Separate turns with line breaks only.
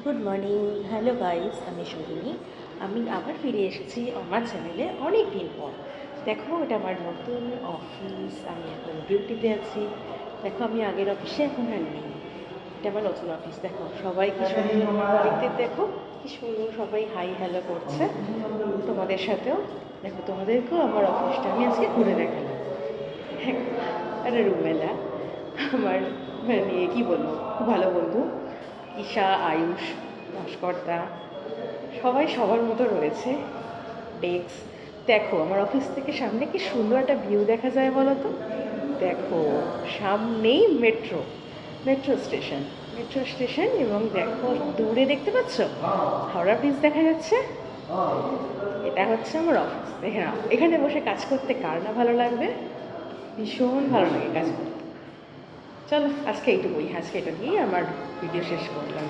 Good morning, hello guys, আমি সুদিনী। আমি আবার ফিরে এসেছি আমার চ্যানেলে অনেক দিন পর। দেখো, এটা আমার নতুন অফিস। আমি এখন ডিউটিতে আছি। দেখো, আমি আগের অফিসে এখন আর নেই। এটা আমার নতুন অফিস। দেখো সবাই কি সুন্দর, আমার কলিগদের দেখো কি সুন্দর, সবাই হাই হ্যালো করছে। তোমাদের সাথেও দেখো, তোমাদেরকেও আমার অফিসটা আমি আজকে ঘুরে দেখালাম। হ্যাঁ, আরে রুমেলা আমার, মানে কি বলবো, খুব ভালো বন্ধু। ঈশা, আয়ুষ, ভাস্করদা, সবাই সবার মতো রয়েছে। ডেক্স, দেখো আমার অফিস থেকে সামনে কি সুন্দর একটা ভিউ দেখা যায় বলো তো। দেখো, সামনেই মেট্রো স্টেশন এবং দেখো দূরে দেখতে পাচ্ছ হাওড়া ব্রিজ দেখা যাচ্ছে। এটা হচ্ছে আমার অফিস। দেখে নাও, এখানে বসে কাজ করতে কার না ভালো লাগবে। ভীষণ ভালো লাগে কাজ করতে। চলো আজকে এইটুকুই, আজকে এটা নিয়েই আমার ভিডিও শেষ করলাম।